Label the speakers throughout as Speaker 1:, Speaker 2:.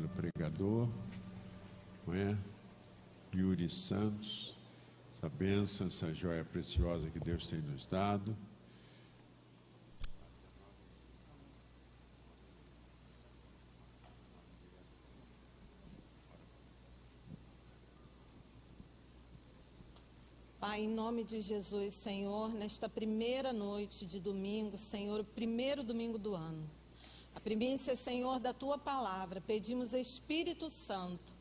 Speaker 1: pelo pregador, não é? Yuri Santos, essa bênção, essa joia preciosa que Deus tem nos dado.
Speaker 2: Pai, em nome de Jesus, Senhor, nesta primeira noite de domingo, Senhor, o primeiro domingo do ano, a primícia, Senhor, da Tua palavra, pedimos, Espírito Santo,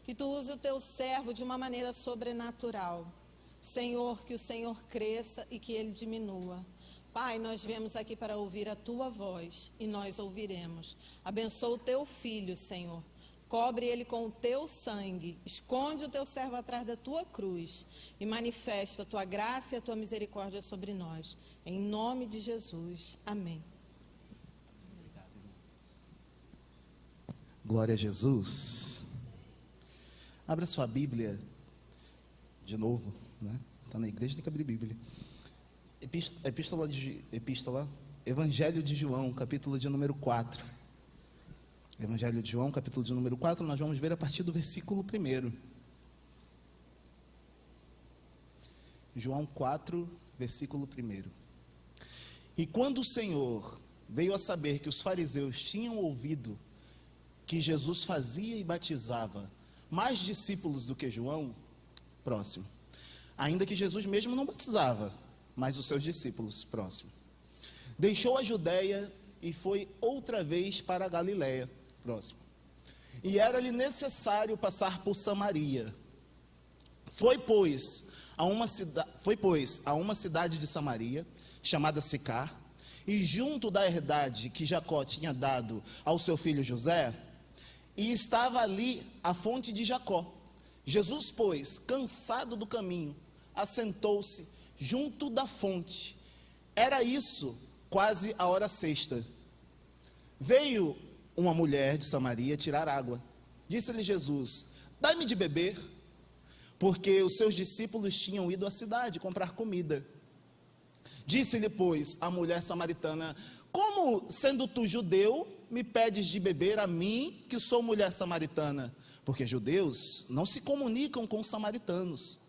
Speaker 2: que Tu use o Teu servo de uma maneira sobrenatural. Senhor, que o Senhor cresça e que Ele diminua. Pai, nós viemos aqui para ouvir a Tua voz e nós ouviremos. Abençoa o Teu Filho, Senhor. Cobre ele com o Teu sangue, esconde o Teu servo atrás da Tua cruz e manifesta a Tua graça e a Tua misericórdia sobre nós. Em nome de Jesus. Amém.
Speaker 3: Obrigado, irmão. Glória a Jesus. Abra sua Bíblia de novo, né? Está na igreja, tem que abrir Bíblia. Evangelho de João, capítulo de número 4. Evangelho de João, capítulo de número 4, nós vamos ver a partir do versículo 1. João 4, versículo 1. E quando o Senhor veio a saber que os fariseus tinham ouvido que Jesus fazia e batizava mais discípulos do que João, próximo, ainda que Jesus mesmo não batizava, mas os seus discípulos, próximo, deixou a Judéia e foi outra vez para a Galiléia, próximo. E era-lhe necessário passar por Samaria. Foi, pois, a uma cidade de Samaria, chamada Sicar, e junto da herdade que Jacó tinha dado ao seu filho José, e estava ali a fonte de Jacó. Jesus, pois, cansado do caminho, assentou-se junto da fonte. Era isso, quase a hora sexta. Veio uma mulher de Samaria tirar água. Disse-lhe Jesus: dai-me de beber, porque os seus discípulos tinham ido à cidade comprar comida. Disse-lhe, pois, a mulher samaritana: como, sendo tu judeu, me pedes de beber a mim, que sou mulher samaritana? Porque judeus não se comunicam com os samaritanos.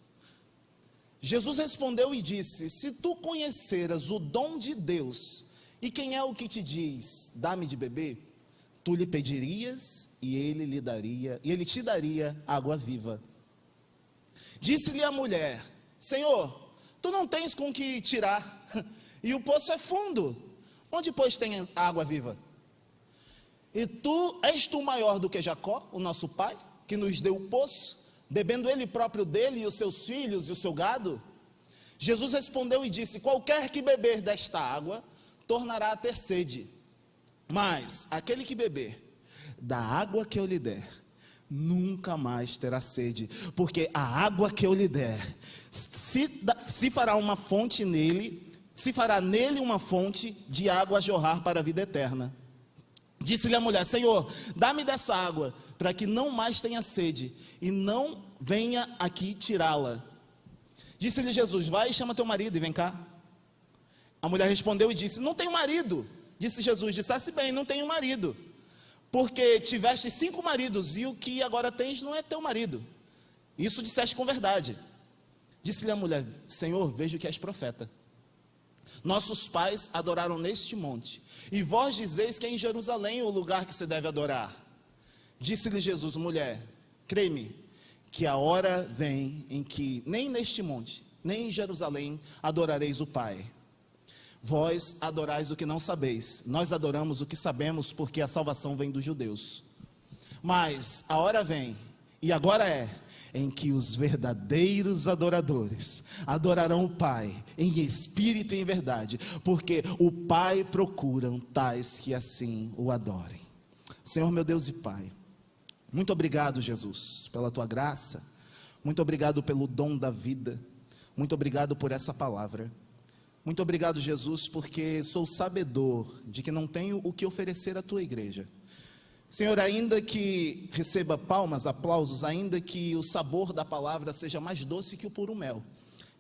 Speaker 3: Jesus respondeu e disse: se tu conheceras o dom de Deus, e quem é o que te diz, dá-me de beber, tu lhe pedirias e ele te daria água viva. Disse-lhe a mulher: Senhor, tu não tens com que tirar, e o poço é fundo. Onde, pois, tem água viva? E és tu maior do que Jacó, o nosso pai, que nos deu o poço, bebendo ele próprio dele e os seus filhos e o seu gado? Jesus respondeu e disse: qualquer que beber desta água tornará a ter sede. Mas aquele que beber da água que eu lhe der, nunca mais terá sede, porque a água que eu lhe der se fará uma fonte nele, se fará nele uma fonte de água a jorrar para a vida eterna. Disse-lhe a mulher: Senhor, dá-me dessa água, para que não mais tenha sede, e não venha aqui tirá-la. Disse-lhe Jesus: vai e chama teu marido e vem cá. A mulher respondeu e disse: não tenho marido. Disse Jesus: dissesse bem, não tenho marido, porque tiveste 5 maridos, e o que agora tens não é teu marido. Isso disseste com verdade. Disse-lhe a mulher: Senhor, vejo que és profeta. Nossos pais adoraram neste monte, e vós dizeis que é em Jerusalém o lugar que se deve adorar. Disse-lhe Jesus: mulher, crê-me, que a hora vem em que nem neste monte, nem em Jerusalém adorareis o Pai. Vós adorais o que não sabeis, nós adoramos o que sabemos, porque a salvação vem dos judeus. Mas a hora vem, e agora é, em que os verdadeiros adoradores adorarão o Pai em espírito e em verdade, porque o Pai procura tais que assim o adorem. Senhor meu Deus e Pai, muito obrigado, Jesus, pela Tua graça, muito obrigado pelo dom da vida, muito obrigado por essa palavra. Muito obrigado, Jesus, porque sou sabedor de que não tenho o que oferecer à Tua igreja. Senhor, ainda que receba palmas, aplausos, ainda que o sabor da palavra seja mais doce que o puro mel,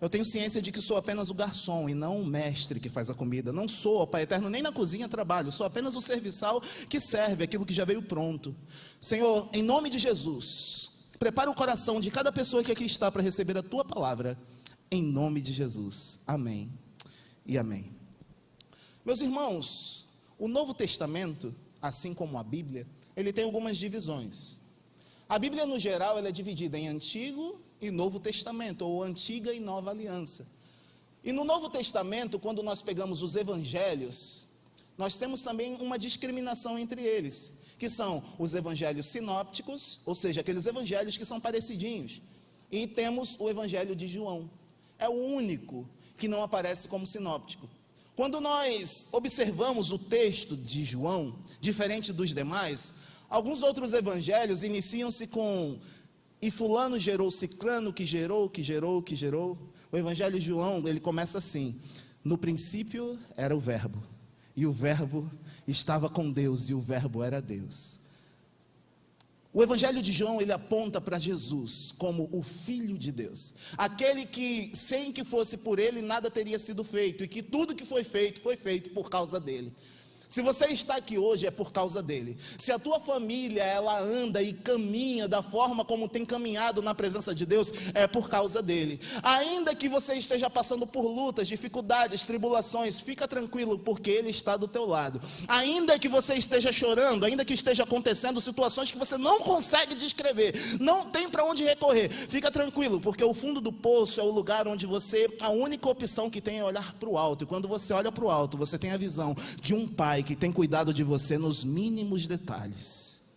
Speaker 3: Eu tenho ciência de que sou apenas o garçom e não o mestre que faz a comida. Não sou, ó Pai eterno, nem na cozinha trabalho. Sou apenas o serviçal que serve aquilo que já veio pronto. Senhor, em nome de Jesus, prepara o coração de cada pessoa que aqui está para receber a Tua palavra. Em nome de Jesus. Amém e amém. Meus irmãos, o Novo Testamento, assim como a Bíblia, ele tem algumas divisões. A Bíblia, no geral, ela é dividida em Antigo e Novo Testamento, ou Antiga e Nova Aliança. E no Novo Testamento, quando nós pegamos os evangelhos, nós temos também uma discriminação entre eles, que são os evangelhos sinópticos, ou seja, aqueles evangelhos que são parecidinhos, e temos o evangelho de João. É o único que não aparece como sinóptico. Quando nós observamos o texto de João, diferente dos demais, alguns outros evangelhos iniciam-se com "e fulano gerou ciclano, que gerou. O evangelho de João, ele começa assim: no princípio era o verbo, e o verbo estava com Deus, e o verbo era Deus. O evangelho de João, ele aponta para Jesus como o Filho de Deus, aquele que, sem que fosse por ele, nada teria sido feito, e que tudo que foi feito por causa dele. Se você está aqui hoje, é por causa dele. Se a tua família, ela anda e caminha da forma como tem caminhado na presença de Deus, é por causa dele. Ainda que você esteja passando por lutas, dificuldades, tribulações, fica tranquilo, porque ele está do teu lado. Ainda que você esteja chorando, ainda que esteja acontecendo situações que você não consegue descrever, não tem para onde recorrer, fica tranquilo, porque o fundo do poço é o lugar onde você, a única opção que tem é olhar para o alto. E quando você olha para o alto, você tem a visão de um Pai que tem cuidado de você nos mínimos detalhes.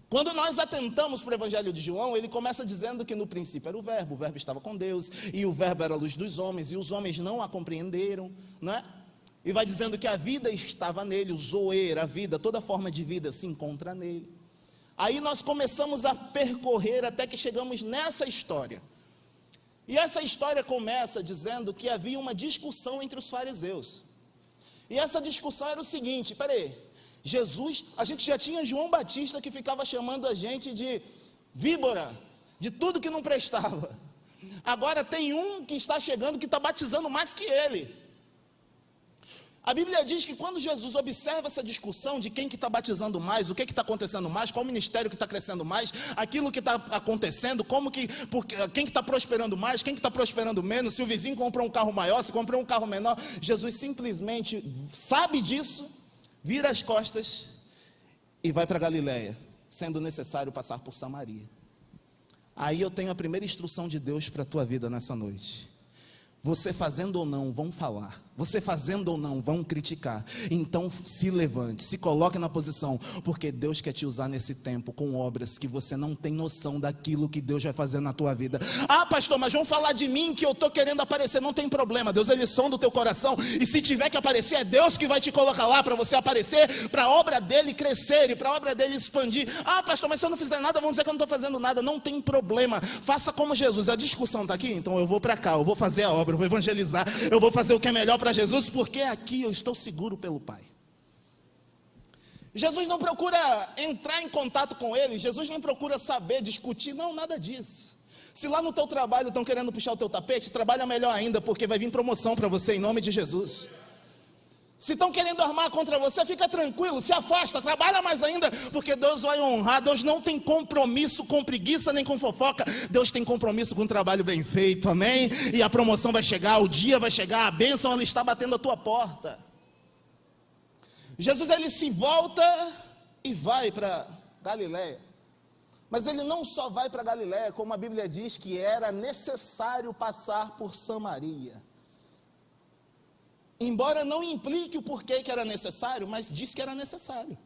Speaker 3: Quando nós atentamos para o evangelho de João, ele começa dizendo que no princípio era o verbo estava com Deus, e o verbo era a luz dos homens, e os homens não a compreenderam, né? E vai dizendo que a vida estava nele, o zoer, a vida, toda forma de vida se encontra nele. Aí nós começamos a percorrer até que chegamos nessa história. E essa história começa dizendo que havia uma discussão entre os fariseus. E essa discussão era o seguinte: peraí, Jesus, a gente já tinha João Batista que ficava chamando a gente de víbora, de tudo que não prestava. Agora tem um que está chegando que está batizando mais que ele. A Bíblia diz que quando Jesus observa essa discussão de quem que está batizando mais, o que está acontecendo mais, qual ministério que está crescendo mais, aquilo que está acontecendo, quem que está prosperando mais, quem que está prosperando menos, se o vizinho comprou um carro maior, se comprou um carro menor, Jesus simplesmente sabe disso, vira as costas e vai para Galileia, sendo necessário passar por Samaria. Aí eu tenho a primeira instrução de Deus para a tua vida nessa noite. Você fazendo ou não, vão falar. Você fazendo ou não, vão criticar. Então se levante, se coloque na posição, porque Deus quer te usar nesse tempo com obras que você não tem noção daquilo que Deus vai fazer na tua vida. Ah, pastor, mas vão falar de mim que eu estou querendo aparecer. Não tem problema, Deus ele sonda o teu coração, e se tiver que aparecer, é Deus que vai te colocar lá para você aparecer, para a obra dele crescer e para a obra dele expandir. Ah, pastor, mas se eu não fizer nada, vão dizer que eu não estou fazendo nada. Não tem problema, faça como Jesus. A discussão está aqui, então eu vou para cá, eu vou fazer a obra, eu vou evangelizar, eu vou fazer o que é melhor para Jesus, porque aqui eu estou seguro pelo Pai. Jesus não procura entrar em contato com ele, Jesus não procura saber, discutir, não, nada disso. Se lá no teu trabalho estão querendo puxar o teu tapete, trabalha melhor ainda, porque vai vir promoção para você em nome de Jesus. Se estão querendo armar contra você, fica tranquilo, se afasta, trabalha mais ainda, porque Deus vai honrar. Deus não tem compromisso com preguiça nem com fofoca. Deus tem compromisso com um trabalho bem feito, amém? E a promoção vai chegar, o dia vai chegar, a bênção ela está batendo a tua porta. Jesus ele se volta e vai para Galileia. Mas ele não só vai para Galileia, como a Bíblia diz que era necessário passar por Samaria. Embora não implique o porquê que era necessário, mas diz que era necessário.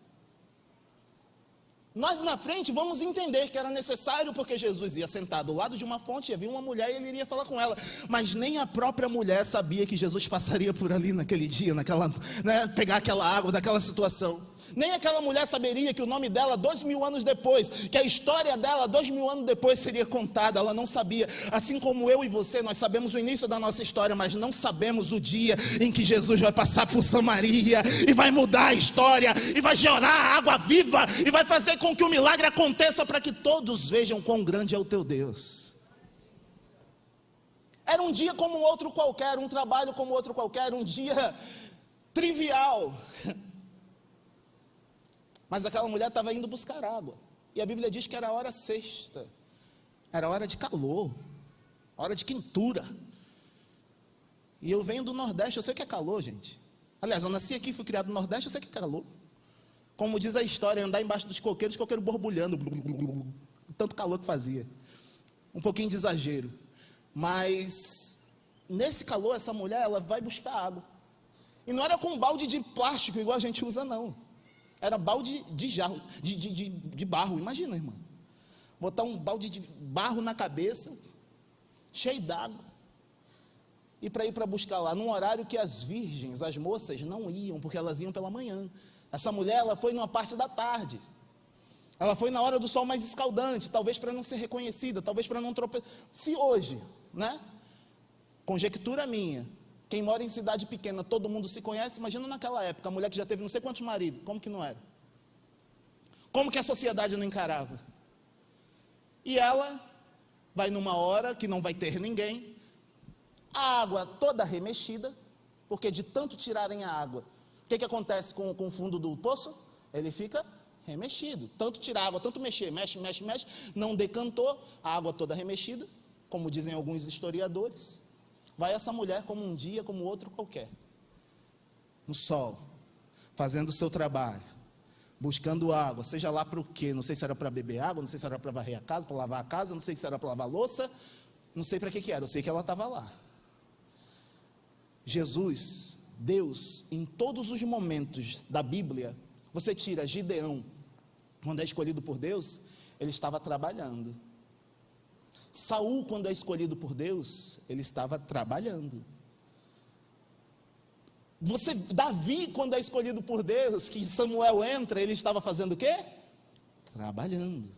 Speaker 3: Nós na frente vamos entender que era necessário, porque Jesus ia sentar do lado de uma fonte, ia vir uma mulher e ele iria falar com ela. Mas nem a própria mulher sabia que Jesus passaria por ali naquele dia, pegar aquela água, daquela situação. Nem aquela mulher saberia que o nome dela 2000 anos depois, que a história dela 2000 anos depois seria contada. Ela não sabia, assim como eu e você, nós sabemos o início da nossa história, mas não sabemos o dia em que Jesus vai passar por Samaria e vai mudar a história, e vai gerar água viva, e vai fazer com que o milagre aconteça, para que todos vejam quão grande é o teu Deus. Era um dia como outro qualquer, um trabalho como outro qualquer, um dia trivial. Mas aquela mulher estava indo buscar água. E a Bíblia diz que era a hora sexta. Era hora de calor, hora de quentura. E eu venho do Nordeste, eu sei que é calor, gente. Aliás, eu nasci aqui, fui criado no Nordeste, eu sei que é calor. Como diz a história, andar embaixo dos coqueiros, coqueiro borbulhando. Tanto calor que fazia. Um pouquinho de exagero. Mas, nesse calor, essa mulher, ela vai buscar água. E não era com um balde de plástico, igual a gente usa, não. Era balde de jarro, de barro. Imagina, irmã. Botar um balde de barro na cabeça, cheio d'água. E para ir para buscar lá, num horário que as virgens, as moças, não iam, porque elas iam pela manhã. Essa mulher, ela foi numa parte da tarde. Ela foi na hora do sol mais escaldante, talvez para não ser reconhecida, talvez para não tropeçar. Se hoje, né? Conjectura minha, quem mora em cidade pequena, todo mundo se conhece, imagina naquela época, a mulher que já teve não sei quantos maridos, como que não era? Como que a sociedade não encarava? E ela vai numa hora que não vai ter ninguém, a água toda remexida, porque de tanto tirarem a água, o que acontece com o fundo do poço? Ele fica remexido, tanto tirar água, tanto mexer, mexe, não decantou, a água toda remexida, como dizem alguns historiadores. Vai essa mulher como um dia, como outro qualquer, no sol, fazendo o seu trabalho, buscando água, seja lá para o quê? Não sei se era para beber água, não sei se era para varrer a casa, para lavar a casa, não sei se era para lavar a louça, não sei para que era, eu sei que ela estava lá. Jesus, Deus, em todos os momentos da Bíblia, você tira Gideão, quando é escolhido por Deus, ele estava trabalhando. Saul, quando é escolhido por Deus, ele estava trabalhando. Davi, quando é escolhido por Deus, que Samuel entra, ele estava fazendo o quê? Trabalhando.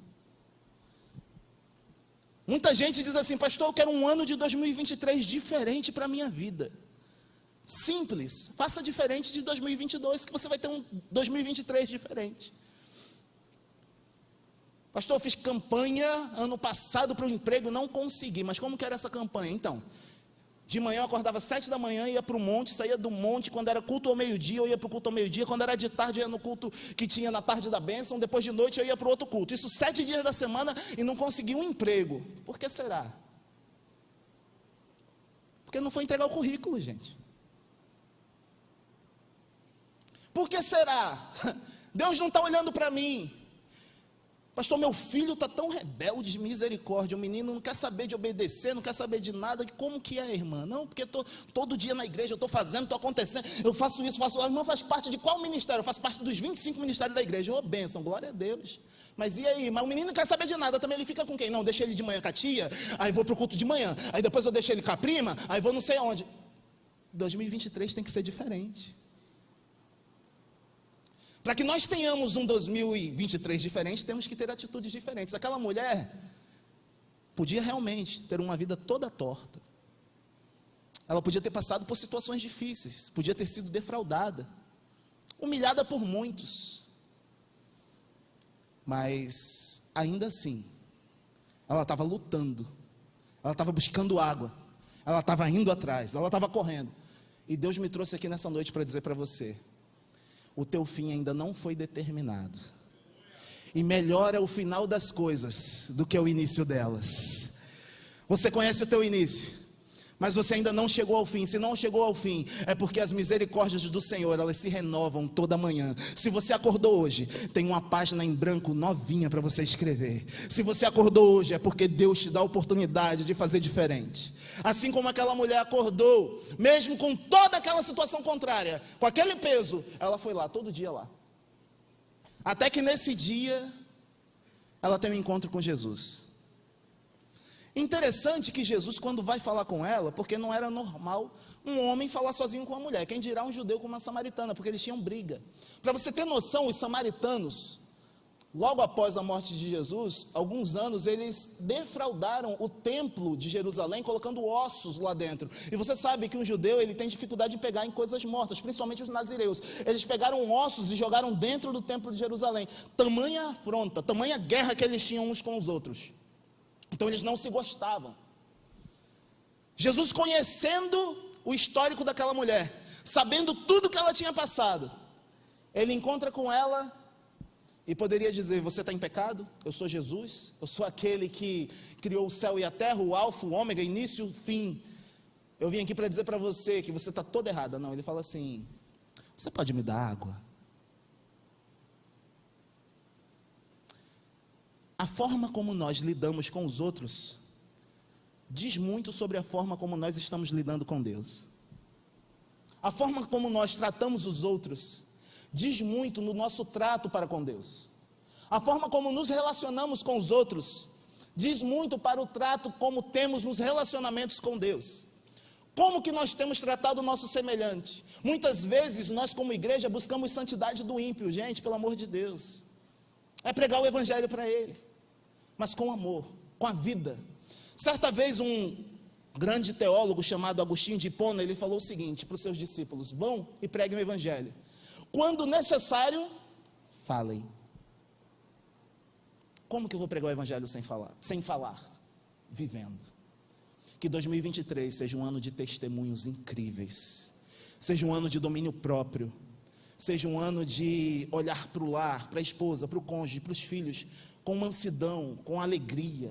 Speaker 3: Muita gente diz assim, pastor, eu quero um ano de 2023 diferente para a minha vida. Simples, faça diferente de 2022, que você vai ter um 2023 diferente. Pastor, eu fiz campanha ano passado para o emprego, não consegui, mas como que era essa campanha? Então, de manhã eu acordava 7 da manhã, ia para o monte, saía do monte, quando era culto ao meio-dia, eu ia para o culto ao meio-dia, quando era de tarde, eu ia no culto que tinha na tarde da bênção, depois de noite eu ia para o outro culto, isso 7 dias da semana e não consegui um emprego. Por que será? Porque não foi entregar o currículo, gente. Por que será? Deus não está olhando para mim. Pastor, meu filho está tão rebelde, de misericórdia, o menino não quer saber de obedecer, não quer saber de nada, como que é, irmã? Não, porque todo dia na igreja eu estou fazendo, estou acontecendo, eu faço isso, a irmã faz parte de qual ministério? Eu faço parte dos 25 ministérios da igreja. Ô, bênção, glória a Deus. Mas e aí? Mas o menino não quer saber de nada, também ele fica com quem? Não, deixa ele de manhã com a tia, aí vou para o culto de manhã, aí depois eu deixo ele com a prima, aí vou não sei onde. 2023 tem que ser diferente. Para que nós tenhamos um 2023 diferente, temos que ter atitudes diferentes. Aquela mulher podia realmente ter uma vida toda torta. Ela podia ter passado por situações difíceis, podia ter sido defraudada, humilhada por muitos. Mas, ainda assim, ela estava lutando, ela estava buscando água, ela estava indo atrás, ela estava correndo. E Deus me trouxe aqui nessa noite para dizer para você: o teu fim ainda não foi determinado. E melhor é o final das coisas do que o início delas. Você conhece o teu início, mas você ainda não chegou ao fim. Se não chegou ao fim, é porque as misericórdias do Senhor, elas se renovam toda manhã. Se você acordou hoje, tem uma página em branco novinha para você escrever. Se você acordou hoje, é porque Deus te dá a oportunidade de fazer diferente. Assim como aquela mulher acordou, mesmo com toda aquela situação contrária, com aquele peso, ela foi lá, todo dia lá. Até que nesse dia, ela tem um encontro com Jesus. Interessante que Jesus, quando vai falar com ela, porque não era normal um homem falar sozinho com uma mulher, quem dirá um judeu com uma samaritana, porque eles tinham briga. Para você ter noção, os samaritanos, logo após a morte de Jesus, alguns anos, eles defraudaram o templo de Jerusalém, colocando ossos lá dentro. E você sabe que um judeu, ele tem dificuldade de pegar em coisas mortas, principalmente os nazireus. Eles pegaram ossos e jogaram dentro do templo de Jerusalém. Tamanha afronta, tamanha guerra que eles tinham uns com os outros. Então eles não se gostavam. Jesus, conhecendo o histórico daquela mulher, sabendo tudo que ela tinha passado, ele encontra com ela e poderia dizer: você está em pecado? Eu sou Jesus, eu sou aquele que criou o céu e a terra, o alfa, o ômega, início e o fim. Eu vim aqui para dizer para você que você está toda errada. Não, ele fala assim: você pode me dar água? A forma como nós lidamos com os outros diz muito sobre a forma como nós estamos lidando com Deus. A forma como nós tratamos os outros diz muito no nosso trato para com Deus. A forma como nos relacionamos com os outros diz muito para o trato como temos nos relacionamentos com Deus. Como que nós temos tratado o nosso semelhante? Muitas vezes nós, como igreja, buscamos santidade do ímpio. Gente, pelo amor de Deus, é pregar o evangelho para ele, mas com amor, com a vida. Certa vez um grande teólogo chamado Agostinho de Hipona, ele falou o seguinte para os seus discípulos: vão e preguem o evangelho. Quando necessário, falem. Como que eu vou pregar o evangelho sem falar? Sem falar, vivendo. Que 2023 seja um ano de testemunhos incríveis, seja um ano de domínio próprio, seja um ano de olhar para o lar, para a esposa, para o cônjuge, para os filhos, com mansidão, com alegria,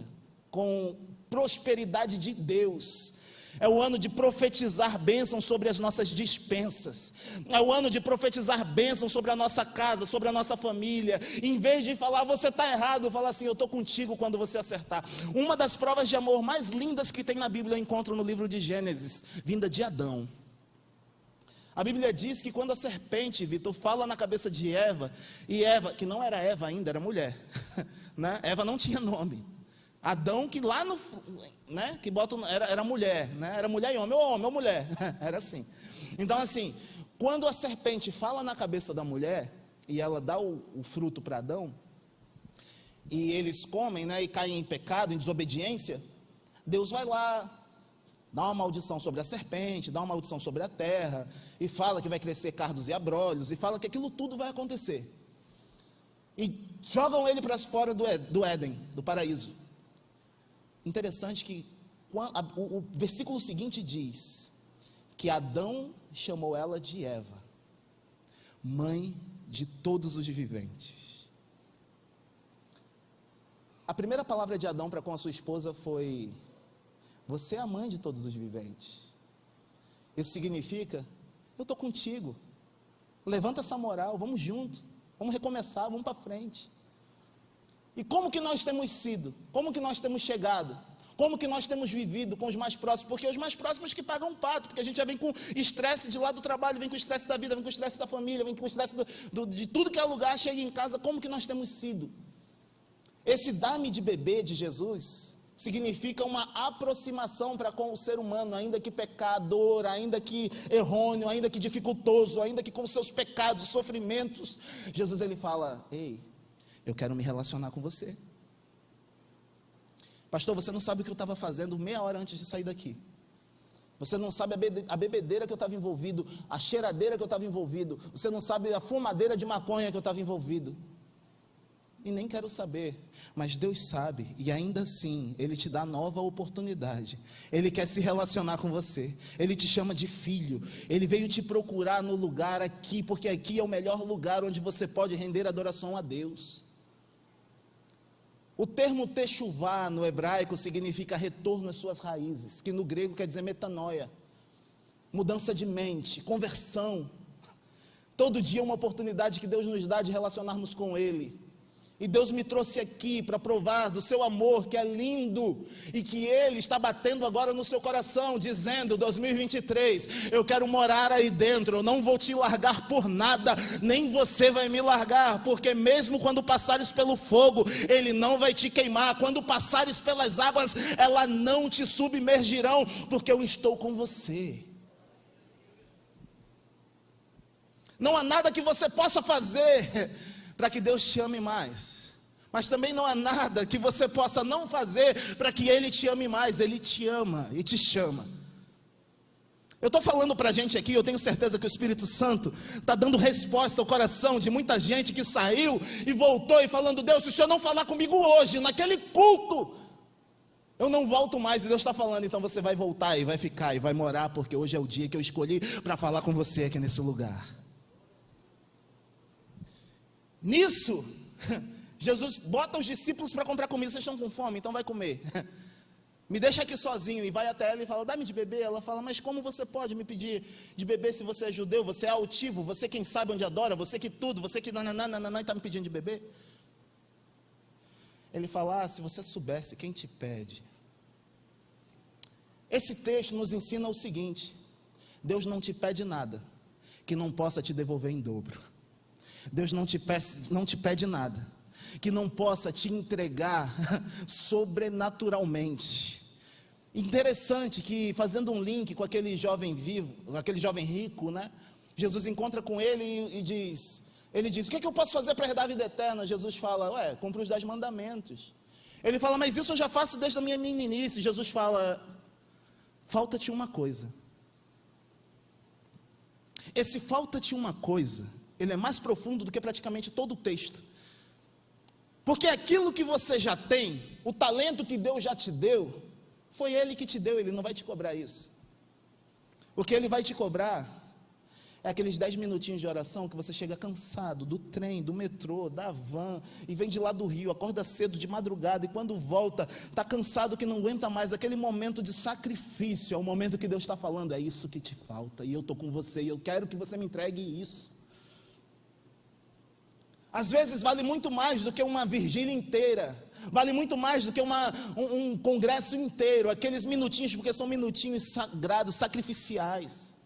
Speaker 3: com prosperidade de Deus. É o ano de profetizar bênção sobre as nossas despensas. É o ano de profetizar bênção sobre a nossa casa, sobre a nossa família. Em vez de falar, você está errado, falar assim, eu estou contigo quando você acertar. Uma das provas de amor mais lindas que tem na Bíblia, eu encontro no livro de Gênesis, vinda de Adão. A Bíblia diz que quando a serpente, Vitor, fala na cabeça de Eva, e Eva, que não era Eva ainda, era mulher, né? Eva não tinha nome. Adão, que lá no, né, que bota, era mulher, né? Era mulher e homem, ou mulher, era assim. Então assim, quando a serpente fala na cabeça da mulher, e ela dá o fruto para Adão, e eles comem, né, e caem em pecado, em desobediência, Deus vai lá, dá uma maldição sobre a serpente, dá uma maldição sobre a terra, e fala que vai crescer cardos e abrolhos, e fala que aquilo tudo vai acontecer. E jogam ele para fora do Éden, do paraíso. Interessante que o versículo seguinte diz que Adão chamou ela de Eva, mãe de todos os viventes. A primeira palavra de Adão para com a sua esposa foi: você é a mãe de todos os viventes. Isso significa: eu estou contigo, levanta essa moral, vamos junto, vamos recomeçar, vamos para frente. E como que nós temos sido? Como que nós temos chegado? Como que nós temos vivido com os mais próximos? Porque os mais próximos que pagam pato, porque a gente já vem com estresse de lá do trabalho, vem com estresse da vida, vem com estresse da família, vem com estresse de tudo que é lugar, chega em casa. Como que nós temos sido? Esse dar-me de bebê de Jesus significa uma aproximação para com o ser humano, ainda que pecador, ainda que errôneo, ainda que dificultoso, ainda que com seus pecados, sofrimentos. Jesus, ele fala: ei, eu quero me relacionar com você. Pastor, você não sabe o que eu estava fazendo meia hora antes de sair daqui. Você não sabe a bebedeira que eu estava envolvido, a cheiradeira que eu estava envolvido. Você não sabe a fumadeira de maconha que eu estava envolvido. E nem quero saber, mas Deus sabe, e ainda assim, Ele te dá nova oportunidade. Ele quer se relacionar com você, Ele te chama de filho, Ele veio te procurar no lugar aqui, porque aqui é o melhor lugar onde você pode render adoração a Deus. O termo techuvá no hebraico significa retorno às suas raízes, que no grego quer dizer metanoia, mudança de mente, conversão. Todo dia é uma oportunidade que Deus nos dá de relacionarmos com Ele. E Deus me trouxe aqui para provar do seu amor, que é lindo, e que Ele está batendo agora no seu coração, dizendo: 2023, eu quero morar aí dentro, eu não vou te largar por nada, nem você vai me largar, porque mesmo quando passares pelo fogo, ele não vai te queimar, quando passares pelas águas, elas não te submergirão, porque eu estou com você. Não há nada que você possa fazer para que Deus te ame mais, mas também não há nada que você possa não fazer para que Ele te ame mais. Ele te ama e te chama. Eu estou falando para a gente aqui, eu tenho certeza que o Espírito Santo está dando resposta ao coração de muita gente que saiu e voltou e falando: Deus, se o Senhor não falar comigo hoje, naquele culto, Eu não volto mais. E Deus está falando, então você vai voltar e vai ficar e vai morar, porque hoje é o dia que eu escolhi para falar com você aqui nesse lugar. Nisso, Jesus bota os discípulos para comprar comida. Vocês estão com fome? Então vai comer. Me deixa aqui sozinho. E vai até ela e fala, dá-me de beber. Ela fala, mas como você pode me pedir de beber se você é judeu? Você é altivo, você quem sabe onde adora, você que tudo, você que nananana, e está me pedindo de beber? Ele fala, se você soubesse quem te pede. Esse texto nos ensina o seguinte: Deus não te pede nada que não possa te devolver em dobro. Deus não te pede nada que não possa te entregar sobrenaturalmente. Interessante que, fazendo um link com aquele jovem vivo, aquele jovem rico, né? Jesus encontra com ele e diz, ele diz, o que é que eu posso fazer para herdar a vida eterna? Jesus fala, cumpre os 10 mandamentos. Ele fala, mas isso eu já faço desde a minha meninice. Jesus fala, falta-te uma coisa. Esse falta-te uma coisa, ele é mais profundo do que praticamente todo o texto. Porque aquilo que você já tem, o talento que Deus já te deu, foi Ele que te deu, Ele não vai te cobrar isso. O que Ele vai te cobrar é aqueles 10 minutinhos de oração que você chega cansado do trem, do metrô, da van, e vem de lá do Rio, acorda cedo de madrugada, e quando volta, está cansado que não aguenta mais, aquele momento de sacrifício, é o momento que Deus está falando, é isso que te falta, e eu estou com você, e eu quero que você me entregue isso. Às vezes vale muito mais do que uma vigília inteira, vale muito mais do que um congresso inteiro, aqueles minutinhos, porque são minutinhos sagrados, sacrificiais.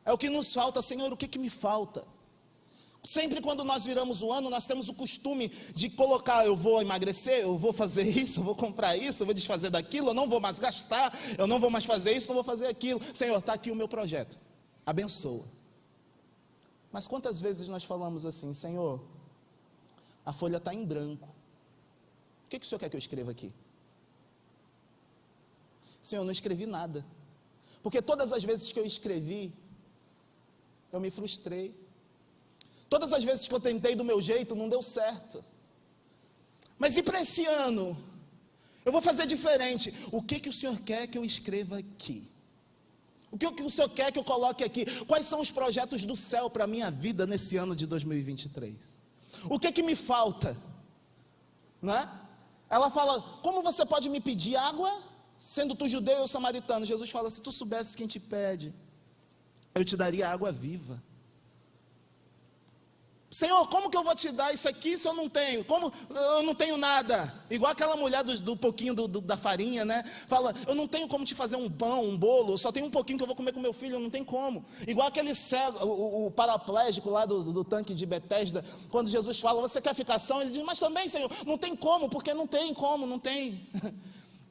Speaker 3: É o que nos falta, Senhor, o que me falta? Sempre quando nós viramos o ano, nós temos o costume de colocar, eu vou emagrecer, eu vou fazer isso, eu vou comprar isso, eu vou desfazer daquilo, eu não vou mais gastar, eu não vou mais fazer isso, não vou fazer aquilo. Senhor, está aqui o meu projeto, abençoa. Mas quantas vezes nós falamos assim, Senhor, a folha está em branco, o que o Senhor quer que eu escreva aqui? Senhor, eu não escrevi nada, porque todas as vezes que eu escrevi, eu me frustrei. Todas as vezes que eu tentei do meu jeito, não deu certo. Mas e para esse ano? Eu vou fazer diferente. O que o Senhor quer que eu escreva aqui? O que o Senhor quer que eu coloque aqui? Quais são os projetos do céu para a minha vida nesse ano de 2023? O que me falta? Não é? Ela fala, como você pode me pedir água, sendo tu judeu e eu samaritano? Jesus fala, se tu soubesse quem te pede, eu te daria água viva. Senhor, como que eu vou te dar isso aqui se eu não tenho? Como eu não tenho nada? Igual aquela mulher do pouquinho da farinha, né? Fala, eu não tenho como te fazer um pão, um bolo, eu só tenho um pouquinho que eu vou comer com meu filho, eu não tenho como. Igual aquele cego, o paraplégico lá do tanque de Betesda, quando Jesus fala, você quer ficar são? Ele diz, mas também, Senhor, não tem como, porque não tem como, não tem.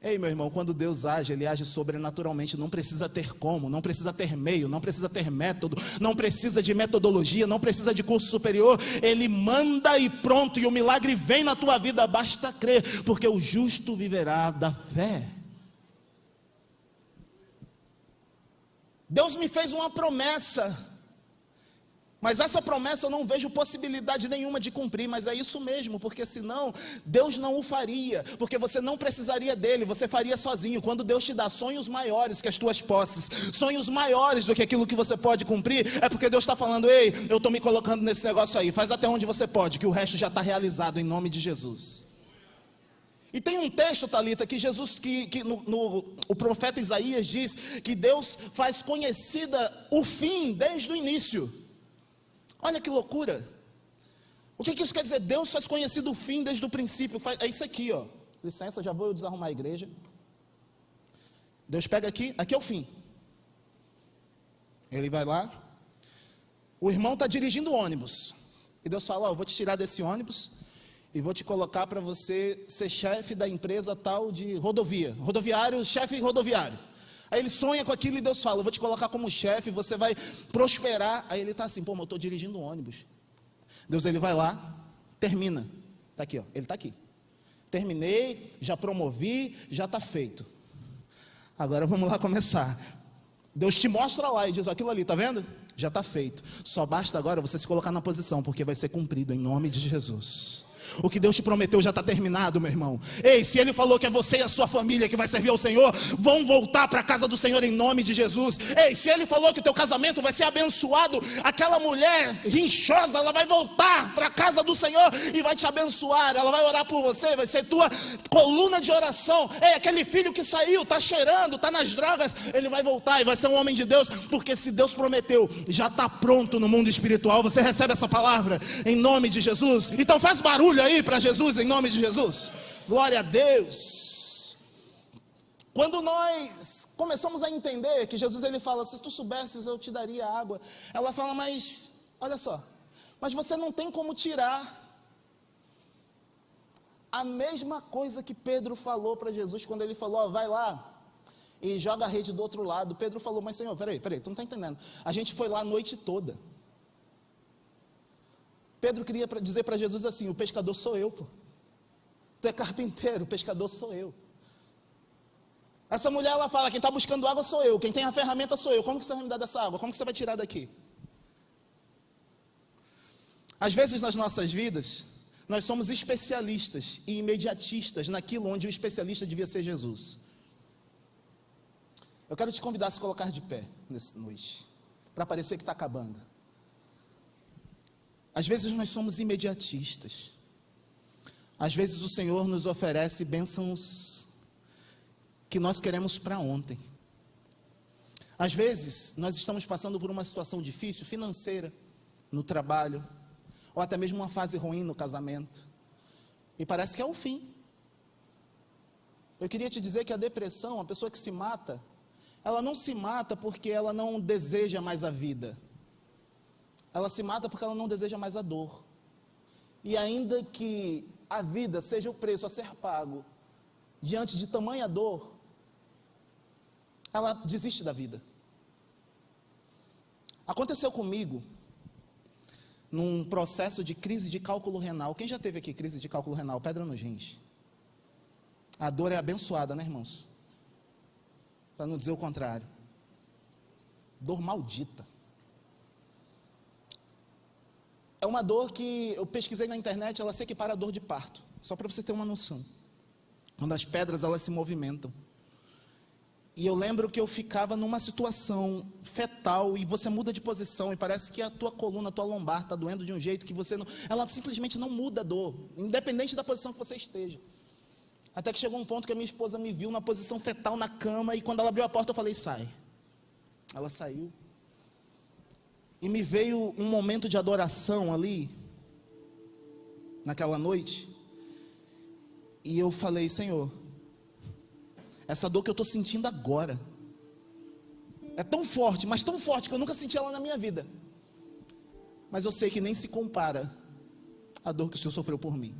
Speaker 3: Ei, meu irmão, quando Deus age, Ele age sobrenaturalmente, não precisa ter como, não precisa ter meio, não precisa ter método, não precisa de metodologia, não precisa de curso superior, Ele manda e pronto, e o milagre vem na tua vida, basta crer, porque o justo viverá da fé. Deus me fez uma promessa, mas essa promessa eu não vejo possibilidade nenhuma de cumprir, mas é isso mesmo, porque senão Deus não o faria, porque você não precisaria dele, você faria sozinho. Quando Deus te dá sonhos maiores que as tuas posses, sonhos maiores do que aquilo que você pode cumprir, é porque Deus está falando, ei, eu estou me colocando nesse negócio aí, faz até onde você pode, que o resto já está realizado em nome de Jesus. E tem um texto, Thalita, que Jesus, o profeta Isaías diz que Deus faz conhecida o fim desde o início. Olha que loucura. O que isso quer dizer? Deus faz conhecido o fim desde o princípio. É isso aqui, ó. Licença, já vou desarrumar a igreja. Deus pega aqui é o fim. Ele vai lá. O irmão está dirigindo o ônibus. E Deus fala, eu vou te tirar desse ônibus e vou te colocar para você ser chefe da empresa tal de rodovia. Rodoviário, chefe rodoviário. Aí ele sonha com aquilo e Deus fala, eu vou te colocar como chefe, você vai prosperar. Aí ele está assim, mas eu estou dirigindo um ônibus. Deus, ele vai lá, termina. Está aqui, ó, ele está aqui. Terminei, já promovi, já está feito. Agora vamos lá começar. Deus te mostra lá e diz, aquilo ali, está vendo? Já está feito. Só basta agora você se colocar na posição, porque vai ser cumprido em nome de Jesus. O que Deus te prometeu já está terminado, meu irmão. Ei, se Ele falou que é você e a sua família que vai servir ao Senhor, vão voltar para a casa do Senhor em nome de Jesus. Ei, se Ele falou que o teu casamento vai ser abençoado, aquela mulher rinchosa, ela vai voltar para a casa do Senhor e vai te abençoar. Ela vai orar por você, vai ser tua coluna de oração. Ei, aquele filho que saiu, está cheirando, está nas drogas, ele vai voltar e vai ser um homem de Deus, porque se Deus prometeu, já está pronto no mundo espiritual. Você recebe essa palavra em nome de Jesus? Então faz barulho aí para Jesus em nome de Jesus. Glória a Deus. Quando nós começamos a entender que Jesus, ele fala, se tu soubesses eu te daria água. Ela fala, mas olha só, mas você não tem como tirar. A mesma coisa que Pedro falou para Jesus quando ele falou, ó, vai lá e joga a rede do outro lado. Pedro falou, mas Senhor, peraí, tu não está entendendo. A gente foi lá a noite toda. Pedro queria dizer para Jesus assim, o pescador sou eu, pô. Tu é carpinteiro, o pescador sou eu. Essa mulher, ela fala, quem está buscando água sou eu, quem tem a ferramenta sou eu. Como que você vai me dar dessa água? Como que você vai tirar daqui? Às vezes nas nossas vidas, nós somos especialistas e imediatistas naquilo onde o especialista devia ser Jesus. Eu quero te convidar a se colocar de pé nessa noite, para parecer que está acabando. Às vezes nós somos imediatistas. Às vezes o Senhor nos oferece bênçãos que nós queremos para ontem. Às vezes nós estamos passando por uma situação difícil, financeira, no trabalho, ou até mesmo uma fase ruim no casamento, e parece que é o fim. Eu queria te dizer que a depressão, a pessoa que se mata, ela não se mata porque ela não deseja mais a vida. Ela se mata porque ela não deseja mais a dor. E ainda que a vida seja o preço a ser pago, diante de tamanha dor, ela desiste da vida. Aconteceu comigo num processo de crise de cálculo renal. Quem já teve aqui crise de cálculo renal? Pedra nos rins. A dor é abençoada, né, irmãos? Para não dizer o contrário. Dor maldita. É uma dor que eu pesquisei na internet, ela se equipara à dor de parto. Só para você ter uma noção. Quando as pedras, elas se movimentam. E eu lembro que eu ficava numa situação fetal e você muda de posição e parece que a tua coluna, a tua lombar está doendo de um jeito que você não... Ela simplesmente não muda a dor, independente da posição que você esteja. Até que chegou um ponto que a minha esposa me viu na posição fetal na cama e quando ela abriu a porta eu falei, sai. Ela saiu. E me veio um momento de adoração ali, naquela noite. E eu falei, Senhor, essa dor que eu estou sentindo agora é tão forte, mas tão forte que eu nunca senti ela na minha vida. Mas eu sei que nem se compara à dor que o Senhor sofreu por mim.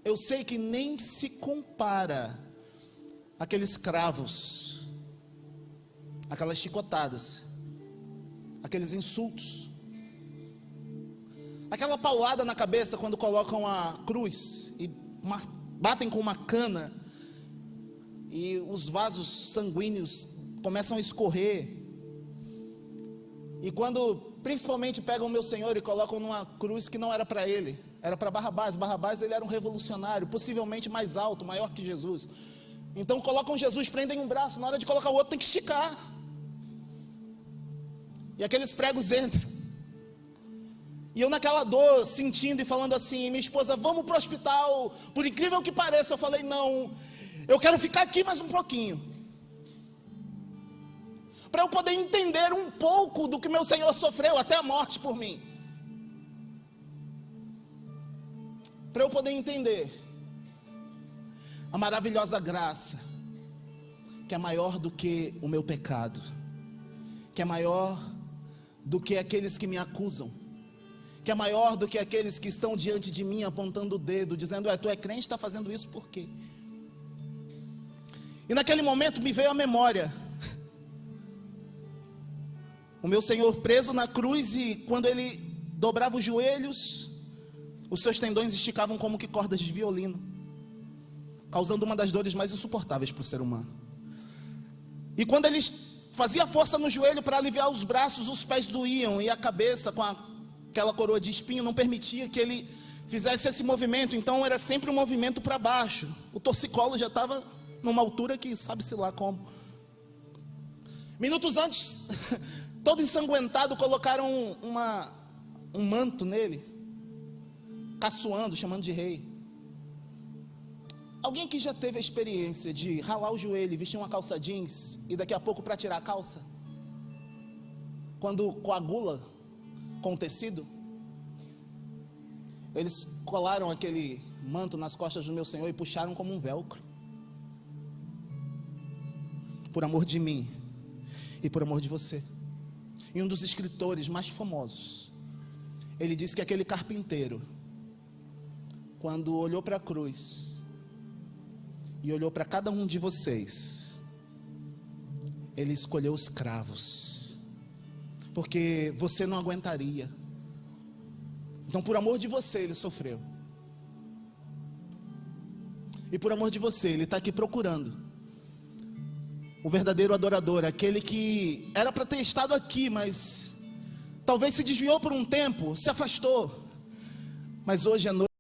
Speaker 3: Eu sei que nem se compara aqueles cravos, aquelas chicotadas, aqueles insultos, aquela paulada na cabeça quando colocam a cruz e batem com uma cana e os vasos sanguíneos começam a escorrer. E quando principalmente pegam o meu Senhor e colocam numa cruz que não era para ele, era para Barrabás. Barrabás, ele era um revolucionário, possivelmente mais alto, maior que Jesus. Então colocam Jesus, prendem um braço, na hora de colocar o outro tem que esticar. E aqueles pregos entram. E eu naquela dor, sentindo e falando assim, minha esposa, vamos para o hospital. Por incrível que pareça, eu falei, não, eu quero ficar aqui mais um pouquinho, para eu poder entender um pouco do que meu Senhor sofreu, até a morte por mim. Para eu poder entender a maravilhosa graça, que é maior do que o meu pecado, que é maior do que aqueles que me acusam, que é maior do que aqueles que estão diante de mim apontando o dedo, dizendo, tu é crente, está fazendo isso por quê? E naquele momento me veio a memória, o meu Senhor preso na cruz, e quando ele dobrava os joelhos, os seus tendões esticavam como que cordas de violino, causando uma das dores mais insuportáveis para o ser humano. E quando ele fazia força no joelho para aliviar os braços, os pés doíam, e a cabeça com a aquela coroa de espinho não permitia que ele fizesse esse movimento, então era sempre um movimento para baixo. O torcicolo já estava numa altura que sabe-se lá como. Minutos antes, todo ensanguentado, colocaram um manto nele, caçoando, chamando de rei. Alguém que já teve a experiência de ralar o joelho, vestir uma calça jeans e daqui a pouco para tirar a calça, quando coagula com o tecido, eles colaram aquele manto nas costas do meu Senhor e puxaram como um velcro. Por amor de mim e por amor de você. E um dos escritores mais famosos, ele disse que aquele carpinteiro, quando olhou para a cruz e olhou para cada um de vocês, ele escolheu os cravos, porque você não aguentaria. Então, por amor de você, ele sofreu. E por amor de você, ele está aqui procurando o verdadeiro adorador, aquele que era para ter estado aqui, mas talvez se desviou por um tempo, se afastou, mas hoje à noite